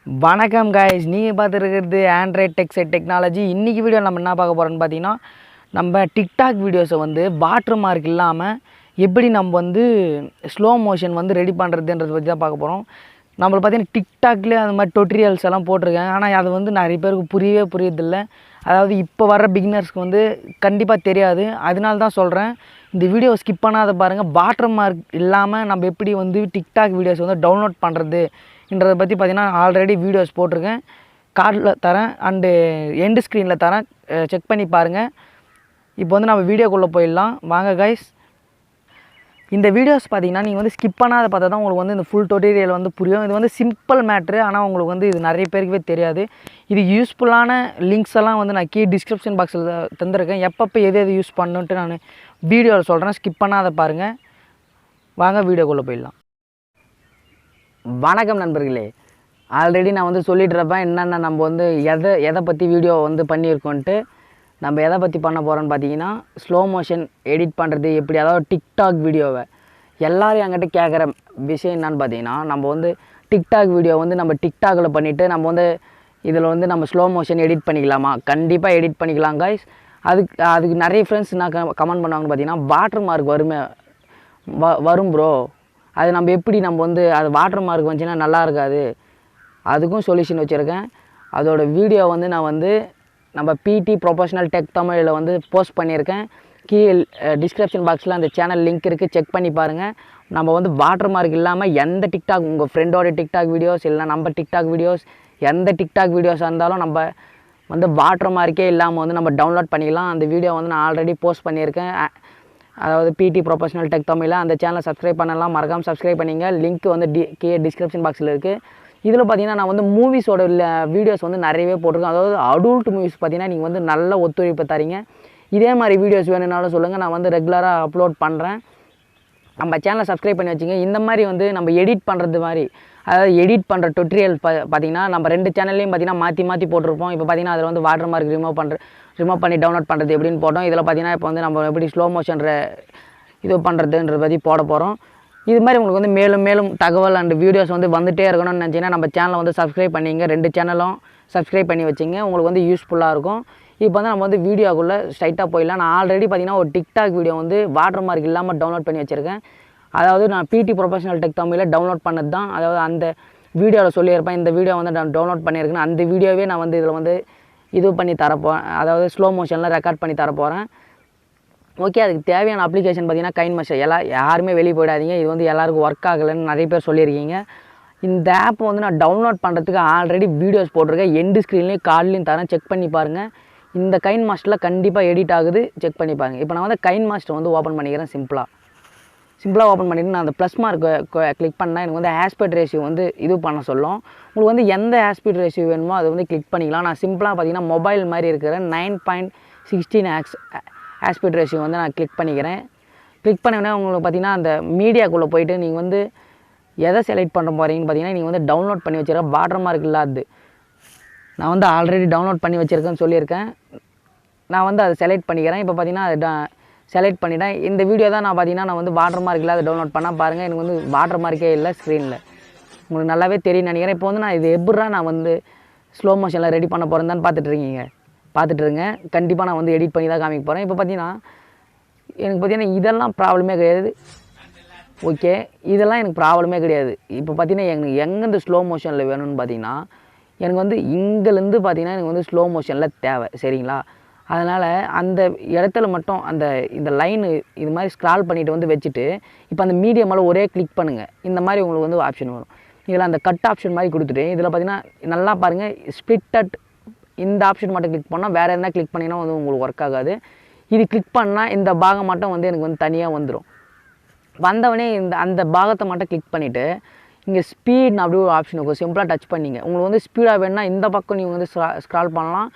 வணக்கம் காய்ஸ், நீங்கள் பார்த்துருக்கிறது Android டெக்ஸைட் technology. இன்றைக்கி வீடியோ நம்ம என்ன பார்க்க போகிறோன்னு பார்த்தீங்கன்னா, நம்ம டிக்டாக் வீடியோஸை வாட்டர் மார்க் இல்லாமல் எப்படி நம்ம ஸ்லோ மோஷன் ரெடி பண்ணுறதுன்றதை பற்றி தான் பார்க்க போகிறோம். நம்மளுக்கு பார்த்தீங்கன்னா டிக்டாக்லேயே அந்த மாதிரி டுட்டோரியல்ஸ் எல்லாம் போட்டிருக்காங்க. ஆனால் அது நிறைய பேருக்கு புரியறதில்லை. அதாவது இப்போ வர்ற பிகினர்ஸ்க்கு கண்டிப்பாக தெரியாது. அதனால தான் சொல்கிறேன், இந்த வீடியோ ஸ்கிப் பண்ணாத பாருங்கள். வாட்டர் மார்க் இல்லாமல் நம்ம எப்படி டிக்டாக் வீடியோஸ் டவுன்லோட் பண்ணுறதுன்றதை பற்றி பார்த்தீங்கன்னா ஆல்ரெடி வீடியோஸ் போட்டிருக்கேன். கார்டில் தரேன் அண்டு எண்டு ஸ்க்ரீனில் தரேன், செக் பண்ணி பாருங்கள். இப்போ நம்ம வீடியோக்குள்ளே போயிடலாம் வாங்க கைஸ். இந்த வீடியோஸ் பார்த்தீங்கன்னா நீங்கள் ஸ்கிப் பண்ணாத பார்த்தா தான் உங்களுக்கு இந்த ஃபுல் டுட்டோரியல் புரியும். இது சிம்பிள் மேட்ரு, ஆனால் உங்களுக்கு இது நிறைய பேருக்குவே தெரியாது. இது யூஸ்ஃபுல்லான லிங்க்ஸ் எல்லாம் நான் டிஸ்கிரிப்ஷன் பாக்ஸில் தந்திருக்கேன். எப்பப்போ எது யூஸ் பண்ணுன்ட்டு நான் வீடியோவில் சொல்கிறேன். ஸ்கிப் பண்ணாத பாருங்கள். வாங்க வீடியோக்குள்ளே போயிடலாம். வணக்கம் நண்பர்களே. ஆல்ரெடி நான் சொல்லிட்டு இருப்பேன் என்னென்ன நம்ம எதை பற்றி வீடியோ பண்ணியிருக்கோன்ட்டு. நம்ம எதை பற்றி பண்ண போகிறோன்னு பார்த்தீங்கன்னா, ஸ்லோ மோஷன் எடிட் பண்ணுறது எப்படி. அதாவது டிக்டாக் வீடியோவை எல்லோரும் என்கிட்ட கேட்குற விஷயம் என்னன்னு பார்த்தீங்கன்னா, நம்ம டிக்டாக் வீடியோ நம்ம டிக்டாகில் பண்ணிவிட்டு நம்ம இதில் நம்ம ஸ்லோ மோஷன் எடிட் பண்ணிக்கலாமா? கண்டிப்பாக எடிட் பண்ணிக்கலாம் காய்ஸ். அதுக்கு நிறைய ஃப்ரெண்ட்ஸ் நான் கமெண்ட் பண்ணுவாங்கன்னு பார்த்தீங்கன்னா, வாட்டர் மார்க் வரும் ப்ரோ, அது நம்ம எப்படி அது வாட்டர் மார்க் வந்துச்சுன்னா நல்லா இருக்காது. அதுக்கும் சொல்யூஷன் வச்சுருக்கேன். அதோட வீடியோ நான் நம்ம பிடி ப்ரொஃபஷனல் டெக் தமிழில் போஸ்ட் பண்ணியிருக்கேன். கீழே டிஸ்கிரிப்ஷன் பாக்ஸில் அந்த சேனல் லிங்க் இருக்குது, செக் பண்ணி பாருங்கள். நம்ம வாட்டர் மார்க் இல்லாமல் எந்த டிக்டாக், உங்கள் ஃப்ரெண்டோட டிக்டாக் வீடியோஸ் இல்லை நம்ம டிக்டாக் வீடியோஸ், எந்த டிக்டாக் வீடியோஸாக இருந்தாலும் நம்ம வாட்டர் மார்க்கே இல்லாமல் நம்ம டவுன்லோட் பண்ணிக்கலாம். அந்த வீடியோ நான் ஆல்ரெடி போஸ்ட் பண்ணியிருக்கேன். அதாவது பிடி ப்ரொஃபஷனல் டெக் தமிழில் அந்த சேனலை சப்ஸ்கிரைப் பண்ணலாம், மறக்காமல் சப்ஸ்கிரைப் பண்ணிங்க. லிங்க் கீழே டிஸ்கிரிப்ஷன் பாக்ஸில் இருக்குது. இதில் பார்த்தீங்கன்னா நான் மூவிஸோட வீடியோஸ் நிறையவே போட்டிருக்கேன். அதாவது அடல்ட் மூவிஸ் பார்த்தீங்கன்னா நீங்கள் நல்ல ஒத்துழைப்பு தரீங்க. இதே மாதிரி வீடியோஸ் வேணும்னாலும் சொல்லுங்கள், நான் ரெகுலராக அப்லோட் பண்ணுறேன். நம்ம சேனலை சப்ஸ்கிரைப் பண்ணி வச்சுங்க. இந்த மாதிரி நம்ம எடிட் பண்ணுறது மாதிரி, அதாவது எடிட் பண்ணுற டுட்டோரியல் பார்த்தீங்கன்னா நம்ம 2 சேனல்லையும் பார்த்தீங்கன்னா மாற்றி போட்டிருப்போம். இப்போ பார்த்தீங்கன்னா அதில் வாட்டர் மார்க் ரிமூவ் பண்ணி டவுன்லோட் பண்ணுறது எப்படின்னு போட்டோம். இதில் பார்த்தீங்கன்னா இப்போ நம்ம எப்படி ஸ்லோ மோஷன் இது பண்ணுறதுன்றத பற்றி போட போகிறோம். இது மாதிரி உங்களுக்கு மேலும் தகவல் அண்ட் வீடியோஸ் வந்துகிட்டே இருக்கணும்னு நினச்சிங்கன்னா நம்ம சேனலை சப்ஸ்கிரைப் பண்ணிங்க. 2 சேனலும் சப்ஸ்கிரைப் பண்ணி வச்சுங்க, உங்களுக்கு யூஸ்ஃபுல்லாக இருக்கும். இப்போ நம்ம வீடியோக்குள்ளே ஸ்ட்ரைட்டாக போயிடலாம். நான் ஆல்ரெடி பார்த்தீங்கன்னா ஒரு டிக்டாக் வீடியோ வாட்டர் மார்க் இல்லாமல் டவுன்லோட் பண்ணி வச்சுருக்கேன். அதாவது நான் பிடி ப்ரொஃபஷனல் டெக் தமிழில் டவுன்லோட் பண்ணது தான். அதாவது அந்த வீடியோவில் சொல்லியிருப்பேன், இந்த வீடியோ நான் டவுன்லோட் பண்ணியிருக்கேன். அந்த வீடியோவே நான் இதில் இது பண்ணி தரப்போகிறேன், அதாவது ஸ்லோ மோஷனில் ரெக்கார்ட் பண்ணி தரப்போகிறேன். ஓகே, அதுக்கு தேவையான அப்ளிகேஷன் பார்த்தீங்கன்னா கைன்மாஸ்டர். யாருமே வெளியே போயிடாதீங்க. இது எல்லாருக்கும் ஒர்க் ஆகலைன்னு நிறைய பேர் சொல்லியிருக்கீங்க. இந்த ஆப் நான் டவுன்லோட் பண்ணுறதுக்கு ஆல்ரெடி வீடியோஸ் போட்டிருக்கேன். எண்டு ஸ்க்ரீன்லேயும் கார்ட்லேயும் தரேன், செக் பண்ணி பாருங்கள். இந்த கைன்மாஸ்டரில் கண்டிப்பாக எடிட் ஆகுது, செக் பண்ணி பாருங்கள். இப்போ நான் கைன்மாஸ்டர் ஓப்பன் பண்ணிக்கிறேன். சிம்பிளாக ஓப்பன் பண்ணிவிட்டு நான் அந்த ப்ளஸ் மார்க் கிளிக் பண்ணால் எனக்கு ஆஸ்பெக்ட் ரேஷியோ இது பண்ண சொல்லும். உங்களுக்கு எந்த ஆஸ்பெக்ட் ரேஷியோ வேணுமோ அதை கிளிக் பண்ணிக்கலாம். நான் சிம்பிளாக பார்த்தீங்கன்னா மொபைல் மாதிரி இருக்கிற 9.16 ஆஸ்பெக்ட் ரேஷியோ நான் கிளிக் பண்ணிக்கிறேன். கிளிக் பண்ணோடனே உங்களுக்கு பார்த்தீங்கன்னா அந்த மீடியாக்குள்ளே போய்ட்டு நீங்கள் எதை செலக்ட் பண்ண போகிறீங்கன்னு பார்த்தீங்கன்னா, நீங்கள் டவுன்லோட் பண்ணி வச்சுருக்க வாட்டர் மார்க் இல்லாது நான் ஆல்ரெடி டவுன்லோட் பண்ணி வச்சுருக்கேன்னு சொல்லியிருக்கேன். நான் அதை செலக்ட் பண்ணிக்கிறேன். இப்போ பார்த்தீங்கன்னா அதை செலக்ட் பண்ணிட்டேன். இந்த வீடியோ தான் நான் பார்த்தீங்கன்னா நான் வாட்டர் மார்க் இல்லாத டவுன்லோட் பண்ணால் பாருங்கள், எனக்கு வாட்டர் மார்க்கே இல்லை ஸ்க்ரீனில். உங்களுக்கு நல்லாவே தெரியும் நினைக்கிறேன். இப்போ நான் இது எப்படா நான் ஸ்லோ மோஷனில் ரெடி பண்ண போகிறேன் தான் பார்த்துட்ருங்க. கண்டிப்பாக நான் எடிட் பண்ணி தான் காமிக்க போகிறேன். இப்போ பார்த்தீங்கன்னா எனக்கு பார்த்தீங்கன்னா இதெல்லாம் ப்ராப்ளமே கிடையாது. ஓகே, இதெல்லாம் எனக்கு ப்ராப்ளமே கிடையாது. இப்போ பார்த்தீங்கன்னா எனக்கு எங்கேருந்து ஸ்லோ மோஷனில் வேணும்னு பார்த்தீங்கன்னா, எனக்கு இங்கேருந்து பார்த்தீங்கன்னா எனக்கு ஸ்லோ மோஷனில் தேவை, சரிங்களா? அதனால் அந்த இடத்துல மட்டும் இந்த லைனு இது மாதிரி ஸ்க்ரால் பண்ணிவிட்டு வச்சுட்டு, இப்போ அந்த மீடியம் மேலே ஒரே கிளிக் பண்ணுங்கள். இந்த மாதிரி உங்களுக்கு ஆப்ஷன் வரும். இதில் அந்த கட் ஆப்ஷன் மாதிரி கொடுத்துட்டு, இதில் பார்த்தீங்கன்னா நல்லா பாருங்கள், ஸ்ப்ளிட் அட், இந்த ஆப்ஷன் மட்டும் கிளிக் பண்ணால், வேறு எதனா கிளிக் பண்ணிங்கன்னா உங்களுக்கு ஒர்க் ஆகாது. இது கிளிக் பண்ணால் இந்த பாகம் மட்டும் எனக்கு தனியாக வந்துடும். வந்தவொடனே அந்த பாகத்தை மட்டும் கிளிக் பண்ணிவிட்டு, இங்கே ஸ்பீட்னு அப்படி ஒரு ஆப்ஷன் இருக்கும், சிம்பிளாக டச் பண்ணிங்க. உங்களுக்கு ஸ்பீடாக வேணுன்னா இந்த பக்கம் நீங்கள் ஸ்க்ரால் பண்ணலாம்.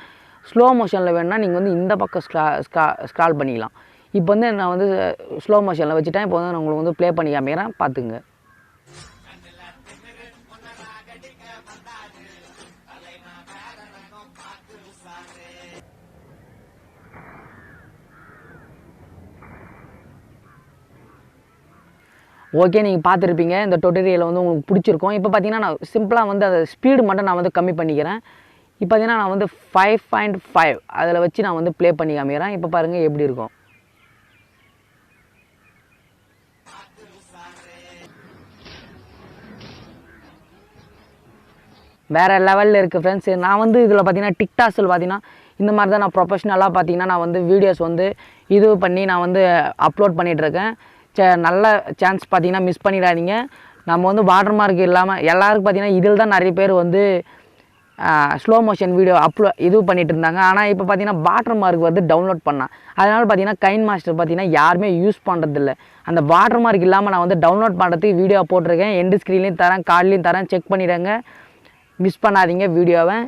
ஸ்லோ மோஷனில் வேணுன்னா நீங்கள் இந்த பக்கம் ஸ்க்ரால் பண்ணிக்கலாம். இப்போ நான் ஸ்லோ மோஷனில் வச்சுட்டேன். இப்போ நான் உங்களுக்கு ப்ளே பண்ணி காமிக்கிறேன், பார்த்துங்க. ஓகே, நீங்கள் பார்த்துருப்பீங்க. இந்த டுட்டோரியல் வந்து உங்களுக்கு பிடிச்சிருக்கும். இப்போ பார்த்தீங்கன்னா நான் சிம்பிளாக வந்து அதை ஸ்பீடு மட்டும் நான் வந்து கம்மி பண்ணிக்கிறேன். இப்போ பார்த்தீங்கன்னா நான் வந்து 5.5 அதில் வச்சு நான் வந்து ப்ளே பண்ணி காமிக்கிறேன். இப்போ பாருங்கள் எப்படி இருக்கும். வேறு லெவலில் இருக்குது ஃப்ரெண்ட்ஸ். நான் வந்து இதில் பார்த்தீங்கன்னா டிக்டாக்ஸில் பார்த்தீங்கன்னா இந்த மாதிரி தான் நான் ப்ரொஃபஷ்னலாக பார்த்தீங்கன்னா நான் வந்து வீடியோஸ் வந்து இது பண்ணி நான் வந்து அப்லோட் பண்ணிகிட்ருக்கேன். நல்ல சான்ஸ் பார்த்தீங்கன்னா மிஸ் பண்ணிடாதீங்க. நம்ம வந்து வாட்டர் மார்க் இல்லாமல் எல்லாருக்கும் பார்த்தீங்கன்னா இதில் தான் நிறைய பேர் வந்து ஸ்லோ மோஷன் வீடியோ இது பண்ணிகிட்டு இருந்தாங்க. ஆனால் இப்போ பார்த்தீங்கன்னா வாட்டர் மார்க் வந்து டவுன்லோட் பண்ணேன். அதனால் பார்த்தீங்கன்னா கைன் மாஸ்டர் பார்த்தீங்கன்னா யாருமே யூஸ் பண்ணுறதில்ல. அந்த வாட்டர் மார்க் இல்லாமல் நான் வந்து டவுன்லோட் பண்ணுறதுக்கு வீடியோ போட்டிருக்கேன். எண்டு ஸ்க்ரீன்லேயும் தரேன், கார்ட்லேயும் தரேன், செக் பண்ணிவிடுங்க. மிஸ் பண்ணாதீங்க வீடியோவை.